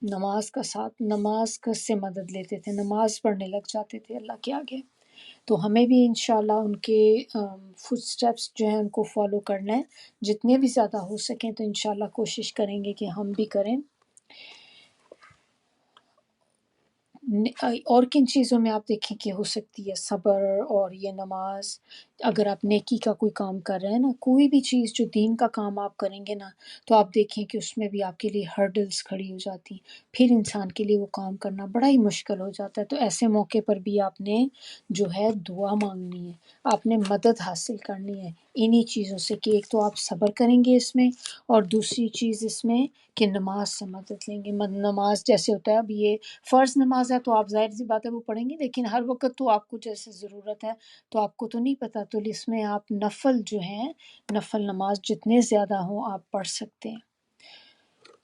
نماز سے مدد لیتے تھے، نماز پڑھنے لگ جاتے تھے اللہ کے آگے۔ تو ہمیں بھی انشاءاللہ ان کے فٹ سٹیپس جو ہیں ان کو فالو کرنا ہے، جتنے بھی زیادہ ہو سکیں تو انشاءاللہ کوشش کریں گے کہ ہم بھی کریں۔ اور کن چیزوں میں آپ دیکھیں کہ ہو سکتی ہے صبر اور یہ نماز؟ اگر آپ نیکی کا کوئی کام کر رہے ہیں نا، کوئی بھی چیز جو دین کا کام آپ کریں گے نا، تو آپ دیکھیں کہ اس میں بھی آپ کے لیے ہرڈلز کھڑی ہو جاتی ہیں، پھر انسان کے لیے وہ کام کرنا بڑا ہی مشکل ہو جاتا ہے۔ تو ایسے موقع پر بھی آپ نے جو ہے دعا مانگنی ہے، آپ نے مدد حاصل کرنی ہے انہی چیزوں سے، کہ ایک تو آپ صبر کریں گے اس میں، اور دوسری چیز اس میں کہ نماز سے مدد لیں گے۔ نماز جیسے ہوتا ہے، اب یہ فرض نماز ہے تو آپ ظاہر سی بات ہے وہ پڑھیں گے، لیکن ہر وقت تو آپ کو جیسے ضرورت ہے تو آپ کو تو نہیں پتہ، تو اس میں آپ نفل جو ہیں، نفل نماز جتنے زیادہ ہوں آپ پڑھ سکتے ہیں۔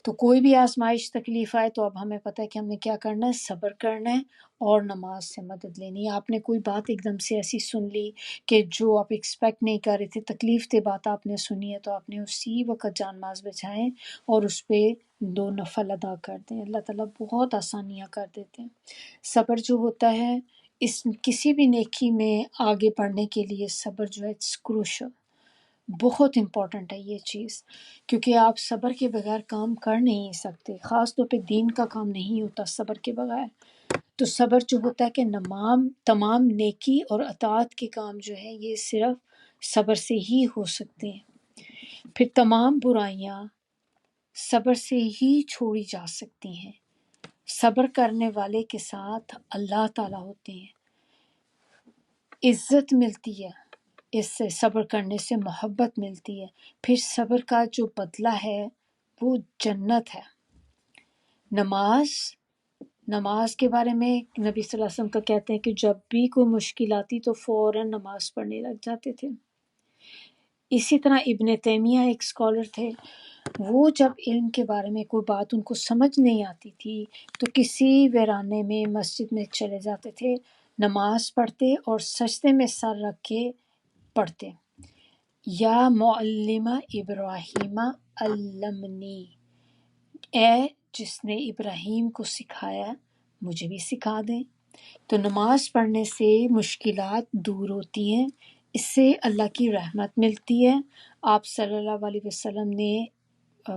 تو کوئی بھی آزمائش تکلیف آئے تو اب ہمیں پتہ ہے کہ ہم نے کیا کرنا ہے، صبر کرنا ہے اور نماز سے مدد لینی ہے۔ آپ نے کوئی بات ایک دم سے ایسی سن لی کہ جو آپ ایکسپیکٹ نہیں کر رہے تھے، تکلیف دہ بات آپ نے سنی ہے، تو آپ نے اسی وقت جان ماز بچائیں اور اس پہ 2 نفل ادا کر دیں، اللہ تعالیٰ بہت آسانیاں کر دیتے ہیں۔ صبر جو ہوتا ہے، کسی بھی نیکی میں آگے بڑھنے کے لیے صبر جو ہے اٹس کروشل، بہت امپورٹنٹ ہے یہ چیز، کیونکہ آپ صبر کے بغیر کام کر نہیں سکتے، خاص طور پہ دین کا کام نہیں ہوتا صبر کے بغیر۔ تو صبر جو ہوتا ہے کہ تمام نیکی اور اطاعت کے کام جو ہے یہ صرف صبر سے ہی ہو سکتے ہیں۔ پھر تمام برائیاں صبر سے ہی چھوڑی جا سکتی ہیں۔ صبر کرنے والے کے ساتھ اللہ تعالیٰ ہوتے ہیں، عزت ملتی ہے، اس سے صبر کرنے سے محبت ملتی ہے۔ پھر صبر کا جو بدلہ ہے وہ جنت ہے۔ نماز کے بارے میں نبی صلی اللہ علیہ وسلم کا کہتے ہیں کہ جب بھی کوئی مشکل آتی تو فوراً نماز پڑھنے لگ جاتے تھے۔ اسی طرح ابن تیمیہ ایک اسکالر تھے، وہ جب علم کے بارے میں کوئی بات ان کو سمجھ نہیں آتی تھی تو کسی ویرانے میں مسجد میں چلے جاتے تھے، نماز پڑھتے اور سجدے میں سر رکھ کے پڑھتے، یا معلم ابراہیم علمنی، اے جس نے ابراہیم کو سکھایا مجھے بھی سکھا دیں۔ تو نماز پڑھنے سے مشکلات دور ہوتی ہیں، اس سے اللہ کی رحمت ملتی ہے۔ آپ صلی اللہ علیہ وسلم نے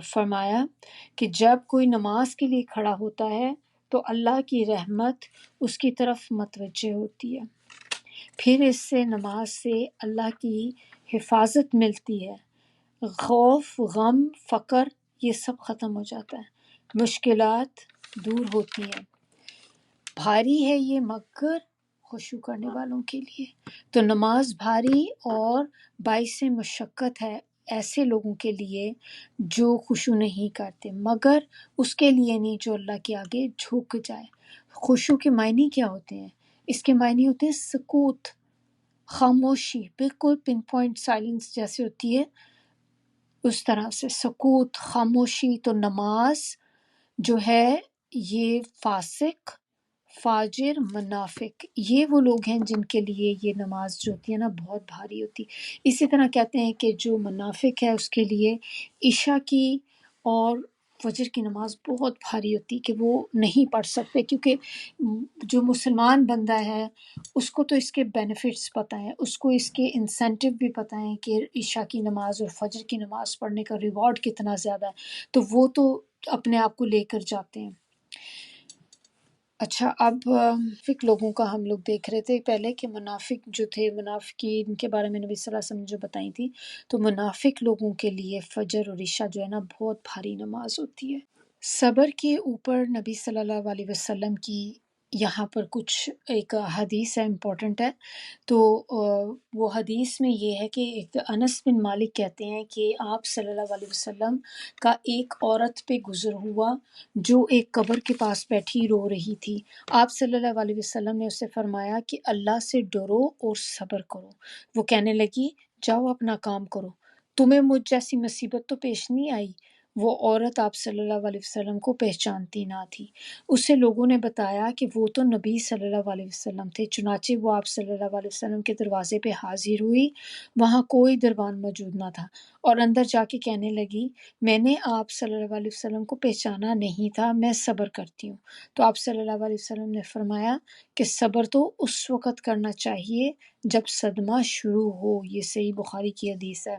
فرمایا کہ جب کوئی نماز کے لیے کھڑا ہوتا ہے تو اللہ کی رحمت اس کی طرف متوجہ ہوتی ہے۔ پھر اس سے نماز سے اللہ کی حفاظت ملتی ہے، خوف، غم، فقر یہ سب ختم ہو جاتا ہے، مشکلات دور ہوتی ہیں۔ بھاری ہے یہ مگر خشوع کرنے والوں کے لیے۔ تو نماز بھاری اور باعث مشقت ہے ایسے لوگوں کے لیے جو خشوع نہیں کرتے، مگر اس کے لیے نہیں جو اللہ کے آگے جھک جائے۔ خشوع کے معنی کیا ہوتے ہیں؟ اس کے معنی ہوتے ہیں سکوت، خاموشی، بالکل پن پوائنٹ سائلنس جیسے ہوتی ہے اس طرح سے سکوت، خاموشی۔ تو نماز جو ہے یہ فاسق، فاجر، منافق یہ وہ لوگ ہیں جن کے لیے یہ نماز جو ہوتی ہے نا بہت بھاری ہوتی۔ اسی طرح کہتے ہیں کہ جو منافق ہے اس کے لیے عشاء کی اور فجر کی نماز بہت بھاری ہوتی کہ وہ نہیں پڑھ سکتے، کیونکہ جو مسلمان بندہ ہے اس کو تو اس کے بینیفٹس پتہ ہیں، اس کو اس کے انسینٹیو بھی پتہ ہیں کہ عشاء کی نماز اور فجر کی نماز پڑھنے کا ریوارڈ کتنا زیادہ ہے، تو وہ تو اپنے آپ کو لے کر جاتے ہیں۔ اچھا، اب منافق لوگوں کا ہم لوگ دیکھ رہے تھے پہلے کہ منافق جو تھے، منافقین کے بارے میں نبی صلی اللہ علیہ وسلم نے جو بتائی تھی، تو منافق لوگوں کے لیے فجر اور عشاء جو ہے نا بہت بھاری نماز ہوتی ہے۔ صبر کے اوپر نبی صلی اللہ علیہ وسلم کی یہاں پر کچھ ایک حدیث ہے، امپورٹنٹ ہے۔ تو وہ حدیث میں یہ ہے کہ ایک انس بن مالک کہتے ہیں کہ آپ صلی اللہ علیہ وسلم کا ایک عورت پہ گزر ہوا جو ایک قبر کے پاس بیٹھی رو رہی تھی۔ آپ صلی اللہ علیہ وسلم نے اسے فرمایا کہ اللہ سے ڈرو اور صبر کرو۔ وہ کہنے لگی جاؤ اپنا کام کرو، تمہیں مجھ جیسی مصیبت تو پیش نہیں آئی؟ وہ عورت آپ صلی اللہ علیہ وسلم کو پہچانتی نہ تھی۔ اسے لوگوں نے بتایا کہ وہ تو نبی صلی اللہ علیہ وسلم تھے، چنانچہ وہ آپ صلی اللہ علیہ وسلم کے دروازے پہ حاضر ہوئی، وہاں کوئی دربان موجود نہ تھا، اور اندر جا کے کہنے لگی میں نے آپ صلی اللہ علیہ وسلم کو پہچانا نہیں تھا، میں صبر کرتی ہوں۔ تو آپ صلی اللہ علیہ وسلم نے فرمایا کہ صبر تو اس وقت کرنا چاہیے جب صدمہ شروع ہو۔ یہ صحیح بخاری کی حدیث ہے۔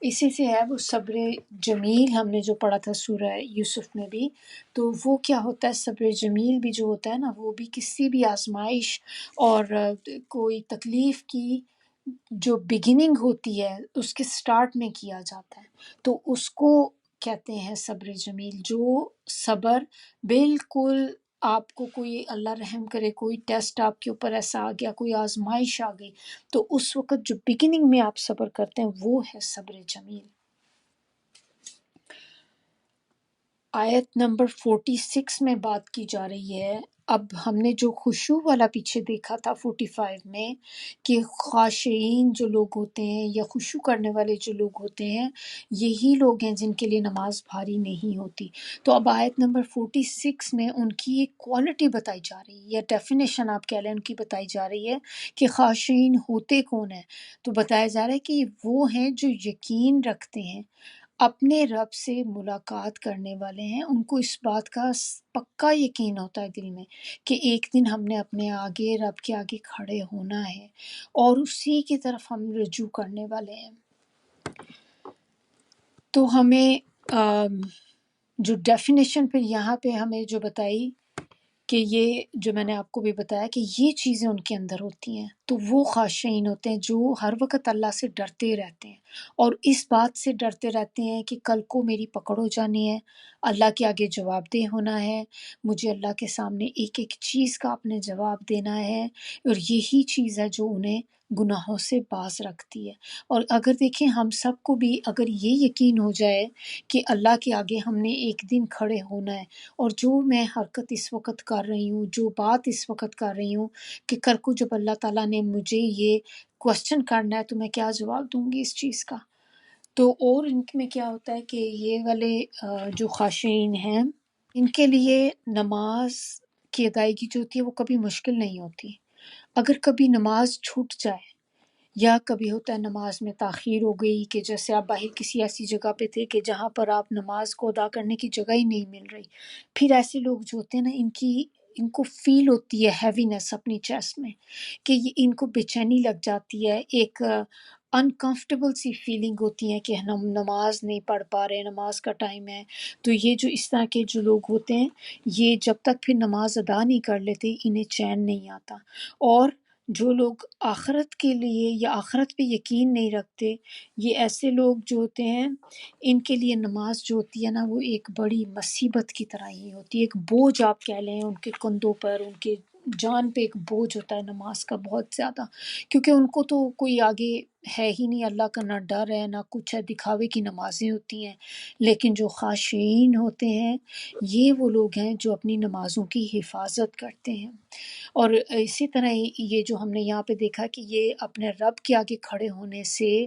اسی سے ہے وہ صبر جمیل ہم نے جو پڑھا تھا سورہ یوسف میں بھی، تو وہ کیا ہوتا ہے، صبر جمیل بھی جو ہوتا ہے نا وہ بھی کسی بھی آزمائش اور کوئی تکلیف کی جو بگننگ ہوتی ہے اس کے سٹارٹ میں کیا جاتا ہے، تو اس کو کہتے ہیں صبر جمیل۔ جو صبر بالکل آپ کو کوئی اللہ رحم کرے کوئی ٹیسٹ آپ کے اوپر ایسا آ گیا، کوئی آزمائش آ گئی، تو اس وقت جو بگننگ میں آپ صبر کرتے ہیں وہ ہے صبر جمیل۔ آیت نمبر 46 میں بات کی جا رہی ہے، اب ہم نے جو خشوع والا پیچھے دیکھا تھا 45 میں کہ خاشعین جو لوگ ہوتے ہیں یا خشوع کرنے والے جو لوگ ہوتے ہیں یہی لوگ ہیں جن کے لیے نماز بھاری نہیں ہوتی۔ تو اب آیت نمبر 46 میں ان کی ایک کوالٹی بتائی جا رہی ہے یا ڈیفینیشن آپ کہہ لیں ان کی بتائی جا رہی ہے کہ خاشعین ہوتے کون ہیں۔ تو بتایا جا رہا ہے کہ وہ ہیں جو یقین رکھتے ہیں، اپنے رب سے ملاقات کرنے والے ہیں، ان کو اس بات کا پکا یقین ہوتا ہے دل میں کہ ایک دن ہم نے اپنے آگے رب کے آگے کھڑے ہونا ہے اور اسی کی طرف ہم رجوع کرنے والے ہیں۔ تو ہمیں جو ڈیفینیشن پھر یہاں پہ ہمیں جو بتائی کہ یہ جو میں نے آپ کو بھی بتایا کہ یہ چیزیں ان کے اندر ہوتی ہیں، تو وہ خاشعین ہوتے ہیں جو ہر وقت اللہ سے ڈرتے رہتے ہیں، اور اس بات سے ڈرتے رہتے ہیں کہ کل کو میری پکڑ ہو جانی ہے، اللہ کے آگے جواب دہ ہونا ہے، مجھے اللہ کے سامنے ایک ایک چیز کا اپنے جواب دینا ہے، اور یہی چیز ہے جو انہیں گناہوں سے باز رکھتی ہے۔ اور اگر دیکھیں ہم سب کو بھی اگر یہ یقین ہو جائے کہ اللہ کے آگے ہم نے ایک دن کھڑے ہونا ہے، اور جو میں حرکت اس وقت کر رہی ہوں، جو بات اس وقت کر رہی ہوں، کہ کل کو جب اللہ تعالیٰ نے مجھے یہ کوشچن کرنا ہے تو میں کیا جواب دوں گی اس چیز کا۔ تو اور ان میں کیا ہوتا ہے کہ یہ والے جو خاشعین ہیں، ان کے لیے نماز کی ادائیگی جو ہوتی ہے وہ کبھی مشکل نہیں ہوتی۔ اگر کبھی نماز چھوٹ جائے یا کبھی ہوتا ہے نماز میں تاخیر ہو گئی، کہ جیسے آپ باہر کسی ایسی جگہ پہ تھے کہ جہاں پر آپ نماز کو ادا کرنے کی جگہ ہی نہیں مل رہی، پھر ایسے لوگ جو ہوتے ہیں نا، ان کو فیل ہوتی ہے ہیوینس اپنی چیسٹ میں، کہ ان کو بے چینی لگ جاتی ہے، ایک انکمفرٹیبل سی فیلنگ ہوتی ہے کہ ہم نماز نہیں پڑھ پا رہے، نماز کا ٹائم ہے۔ تو یہ جو اس طرح کے جو لوگ ہوتے ہیں، یہ جب تک پھر نماز ادا نہیں کر لیتے انہیں چین نہیں آتا۔ اور جو لوگ آخرت کے لیے یا آخرت پہ یقین نہیں رکھتے، یہ ایسے لوگ جو ہوتے ہیں، ان کے لیے نماز جو ہوتی ہے نا وہ ایک بڑی مصیبت کی طرح ہی ہوتی ہے، ایک بوجھ آپ کہہ لیں، ان کے کندھوں پر، ان کے جان پہ ایک بوجھ ہوتا ہے نماز کا بہت زیادہ، کیونکہ ان کو تو کوئی آگے ہے ہی نہیں، اللہ کا نہ ڈر ہے نہ کچھ ہے، دکھاوے کی نمازیں ہوتی ہیں۔ لیکن جو خاشعین ہوتے ہیں، یہ وہ لوگ ہیں جو اپنی نمازوں کی حفاظت کرتے ہیں۔ اور اسی طرح یہ جو ہم نے یہاں پہ دیکھا کہ یہ اپنے رب کے آگے کھڑے ہونے سے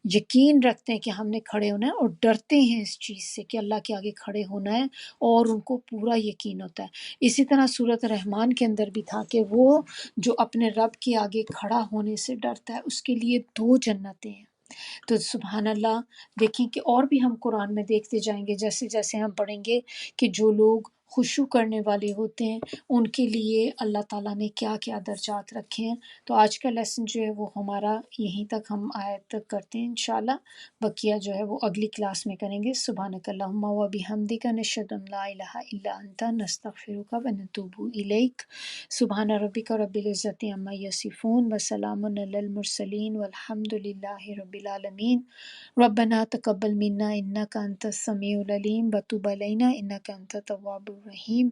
یقین رکھتے ہیں کہ ہم نے کھڑے ہونا ہے، اور ڈرتے ہیں اس چیز سے کہ اللہ کے آگے کھڑے ہونا ہے، اور ان کو پورا یقین ہوتا ہے۔ اسی طرح سورۃ رحمان کے اندر بھی تھا کہ وہ جو اپنے رب کے آگے کھڑا ہونے سے ڈرتا ہے اس کے لیے 2 جنتیں ہیں۔ تو سبحان اللہ، دیکھیں کہ اور بھی ہم قرآن میں دیکھتے جائیں گے جیسے جیسے ہم پڑھیں گے کہ جو لوگ خشوع کرنے والے ہوتے ہیں ان کے لیے اللہ تعالیٰ نے کیا کیا درجات رکھے ہیں۔ تو آج کا لیسن جو ہے وہ ہمارا یہیں تک ہم آیت تک کرتے ہیں انشاءاللہ، بقیہ جو ہے وہ اگلی کلاس میں کریں گے۔ سبحانک اللہم و بحمدک، نشہد ان لا الہ الا انت، نستغفرک و نتوب الیک۔ سبحان ربک رب العزت عما یصفون وسلام علی المرسلین والحمد للہ رب العالمین۔ ربنا تقبل منا انک انت السمیع العلیم وتب علینا انک انت التواب الرحیم۔